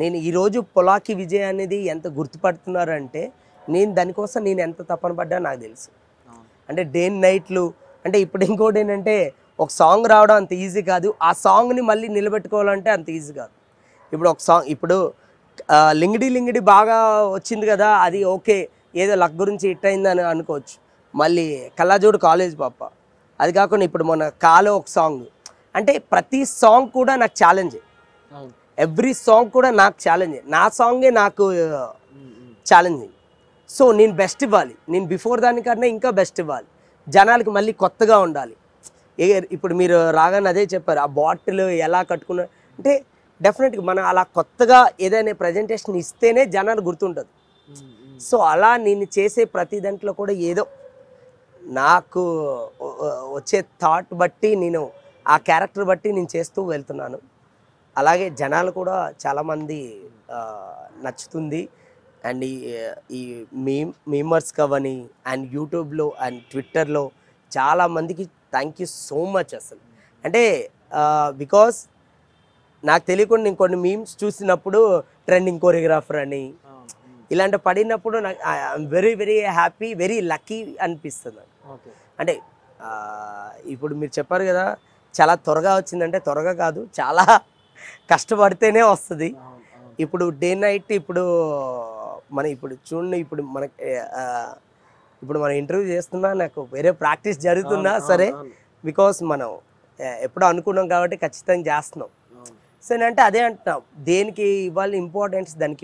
నేను ఈ రోజు పొలాకి విజయ్ అనేది ఎంత గుర్తుపడుతున్నారంటే నేను దానికోసం నేను ఎంత తపన పడ్డా నాకు తెలుసు. అంటే డే అండ్ నైట్లు అంటే ఇప్పుడు ఇంకోటి ఏంటంటే ఒక సాంగ్ రావడం అంత ఈజీ కాదు. ఆ సాంగ్ని మళ్ళీ నిలబెట్టుకోవాలంటే అంత ఈజీ కాదు. ఇప్పుడు ఒక సాంగ్ ఇప్పుడు లింగిడి లింగిడి బాగా వచ్చింది కదా, అది ఓకే ఏదో లక్ గురించి హిట్ అయిందని అనుకోవచ్చు. మళ్ళీ కళ్ళజోడు కాలేజ్ పాప అది కాకుండా ఇప్పుడు మన కాలో ఒక సాంగ్, అంటే ప్రతి సాంగ్ కూడా నాకు ఛాలెంజ్. ఎవ్రీ సాంగ్ కూడా నాకు ఛాలెంజ్. నా సాంగే నాకు ఛాలెంజింగ్. సో నేను బెస్ట్ ఇవ్వాలి, నేను బిఫోర్ దానికన్నా ఇంకా బెస్ట్ ఇవ్వాలి, జనాలకి మళ్ళీ కొత్తగా ఉండాలి. ఇప్పుడు మీరు రాగానే అదే చెప్పారు, ఆ బాటిల్ ఎలా కట్టుకున్నా అంటే డెఫినెట్గా మనం అలా కొత్తగా ఏదైనా ప్రజెంటేషన్ ఇస్తేనే జనాలు గుర్తుంటుంది. సో అలా నేను చేసే ప్రతి దాంట్లో కూడా ఏదో నాకు వచ్చే థాట్ బట్టి నేను ఆ క్యారెక్టర్ బట్టి నేను చేస్తూ వెళ్తున్నాను. అలాగే జనాలు కూడా చాలామంది నచ్చుతుంది. అండ్ ఈ మీమర్స్ కవని అండ్ యూట్యూబ్లో అండ్ ట్విట్టర్లో చాలామందికి థ్యాంక్ యూ సో మచ్ అసలు. అంటే బికాస్ నాకు తెలియకుండా నేను కొన్ని మీమ్స్ చూసినప్పుడు ట్రెండింగ్ కొరియోగ్రాఫర్ అని ఇలాంటి పడినప్పుడు నాకు I'm very very happy, very lucky అనిపిస్తుంది. అంటే ఇప్పుడు మీరు చెప్పారు కదా చాలా త్వరగా వచ్చిందంటే త్వరగా కాదు, చాలా కష్టపడితేనే వస్తుంది. ఇప్పుడు డే నైట్ ఇప్పుడు ఇప్పుడు చూడండి, ఇప్పుడు మనకి ఇప్పుడు మనం ఇంటర్వ్యూ చేస్తున్నా నాకు వేరే ప్రాక్టీస్ జరుగుతున్నా సరే, బికాస్ మనం ఎప్పుడో అనుకున్నాం కాబట్టి ఖచ్చితంగా చేస్తున్నాం. సో నేనంటే అదే అంటున్నాం, దేనికి ఇవ్వాలి ఇంపార్టెన్స్ దానికి.